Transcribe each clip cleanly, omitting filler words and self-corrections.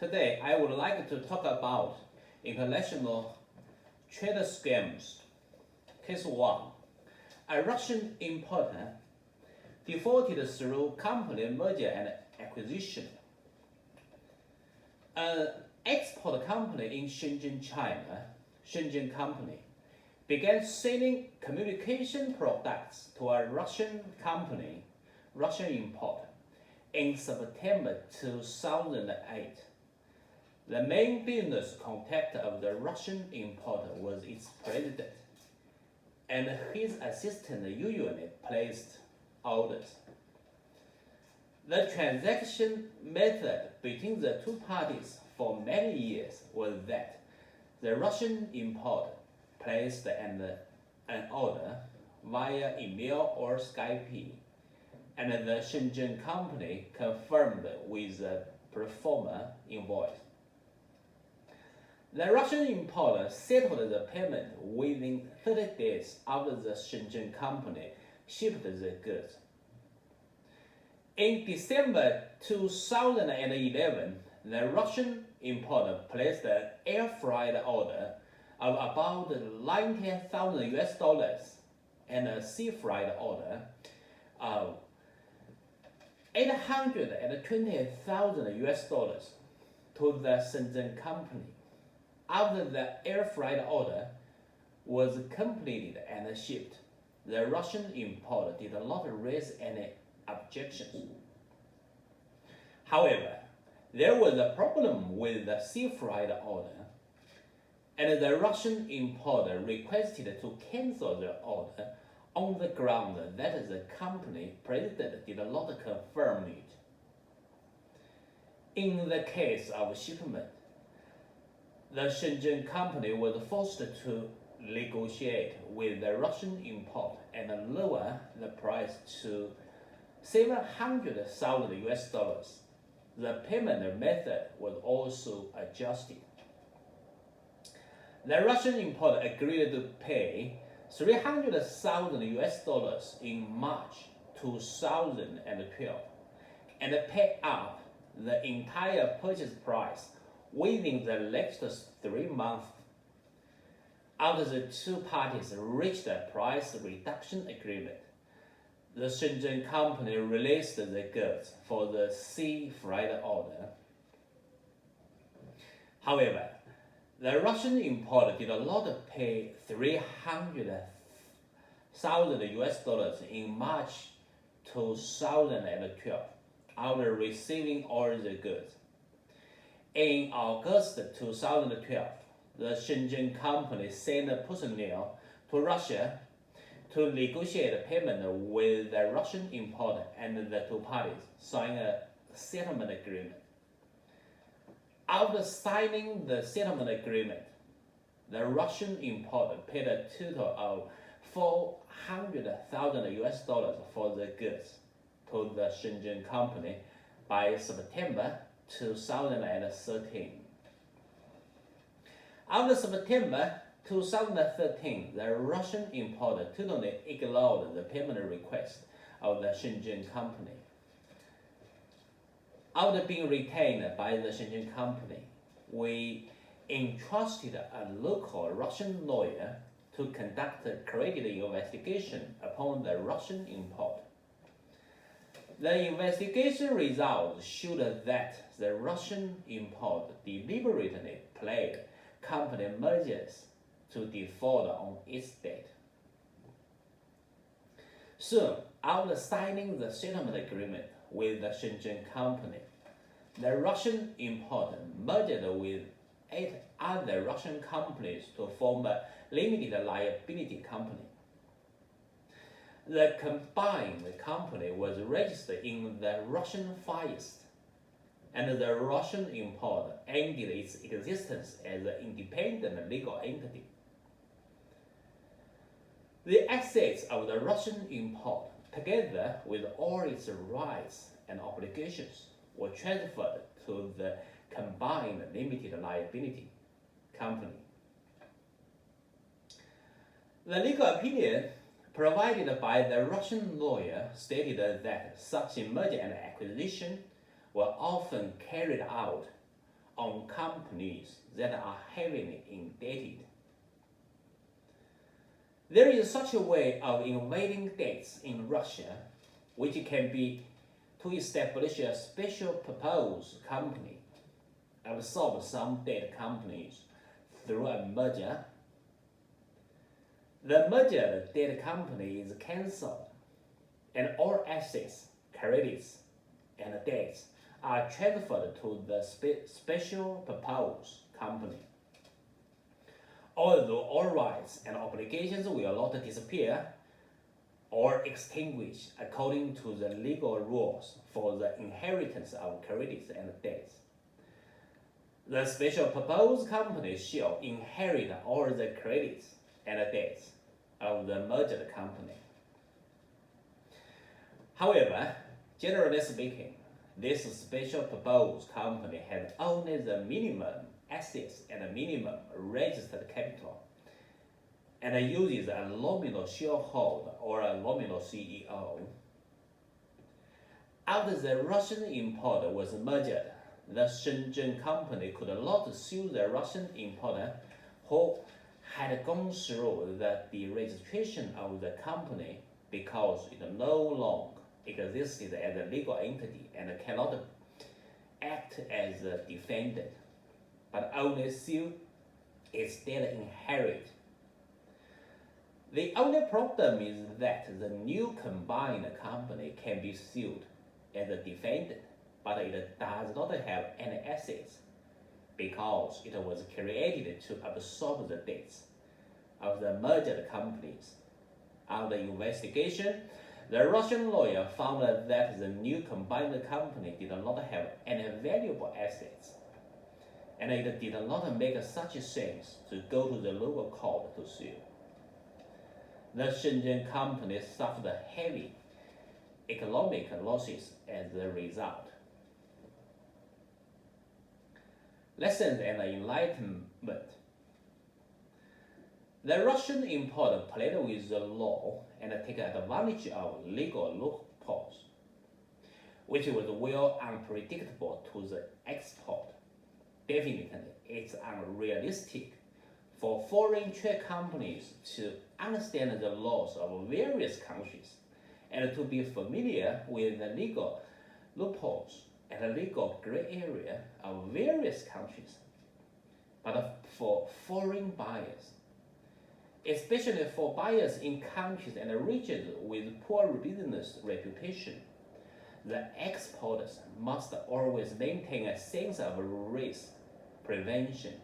Today, I would like to talk about international trade scams. Case 1. A Russian importer defaulted through company merger and acquisition. An export company in Shenzhen, China, Shenzhen company, began selling communication products to a Russian company, Russian importer, in September 2008. The main business contact of the Russian importer was its president, and his assistant usually placed orders. The transaction method between the two parties for many years was that the Russian importer placed an order via email or Skype, and the Shenzhen company confirmed with a pro forma invoice. The Russian importer settled the payment within 30 days after the Shenzhen company shipped the goods. In December 2011, the Russian importer placed an air freight order of about $90,000 and a sea freight order of $820,000 to the Shenzhen company. After the air freight order was completed and shipped, the Russian importer did not raise any objections. However, there was a problem with the sea freight order, and the Russian importer requested to cancel the order on the ground that the company president did not confirm it. In the case of shipment, the Shenzhen company was forced to negotiate with the Russian importer and lower the price to $700,000. The payment method was also adjusted. The Russian importer agreed to pay $300,000 in March 2012 and pay up the entire purchase price within the next 3 months. After the two parties reached a price reduction agreement, the Shenzhen company released the goods for the sea freight order. However, the Russian importer did not pay $300,000 in March 2012 after receiving all the goods. In August 2012, the Shenzhen company sent personnel to Russia to negotiate payment with the Russian importer, and the two parties signed a settlement agreement. After signing the settlement agreement, the Russian importer paid a total of $400,000 for the goods to the Shenzhen company by September 2013. After September 2013, the Russian importer totally ignored the payment request of the Shenzhen company. After being retained by the Shenzhen company, we entrusted a local Russian lawyer to conduct a credit investigation upon the Russian importer. The investigation results showed that the Russian importer deliberately played company mergers to default on its debt. Soon after signing the settlement agreement with the Shenzhen company, the Russian importer merged with 8 other Russian companies to form a limited liability company. The combined company was registered in the Russian Far East, and the Russian importer ended its existence as an independent legal entity. The assets of the Russian import, together with all its rights and obligations, were transferred to the combined limited liability company. The legal opinion provided by the Russian lawyer stated that such merger and acquisition were often carried out on companies that are heavily indebted. There is such a way of evading debts in Russia, which can be to establish a special purpose company, absorb some debt companies through a merger. The merged debt company is cancelled, and all assets, credits, and debts are transferred to the special purpose company. Although all rights and obligations will not disappear or extinguish according to the legal rules for the inheritance of credits and debts, the special purpose company shall inherit all the credits and debts of the merged company. However, generally speaking, this special purpose company has only the minimum assets and a minimum registered capital, and uses a nominal shareholder or a nominal CEO. After the Russian importer was merged, the Shenzhen company could not sue the Russian importer who had gone through the deregistration of the company because it no longer existed as a legal entity and cannot act as a defendant, but only sue its debt inherit. The only problem is that the new combined company can be sued as a defendant, but it does not have any assets because it was created to absorb the debts of the merged companies. After investigation, the Russian lawyer found that the new combined company did not have any valuable assets, and it did not make such sense to go to the local court to sue. The Shenzhen company suffered heavy economic losses as a result. Lessons and enlightenment. The Russian importer played with the law and took advantage of legal loopholes, which was well unpredictable to the export. Definitely, it's unrealistic for foreign trade companies to understand the laws of various countries and to be familiar with the legal loopholes and the legal gray area of various countries. But for foreign buyers, especially for buyers in countries and regions with poor business reputation, the exporters must always maintain a sense of risk prevention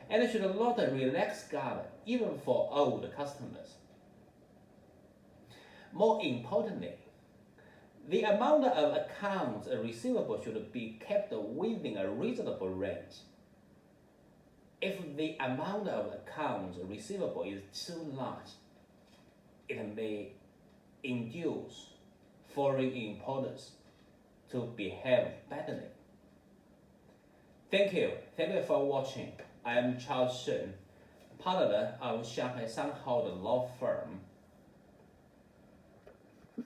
and should not relax guard even for old customers. More importantly, the amount of accounts receivable should be kept within a reasonable range. If the amount of accounts receivable is too large, it may induce foreign importers to behave badly. Thank you for watching. I am Charles Shen, partner of Shanghai SunHold law firm.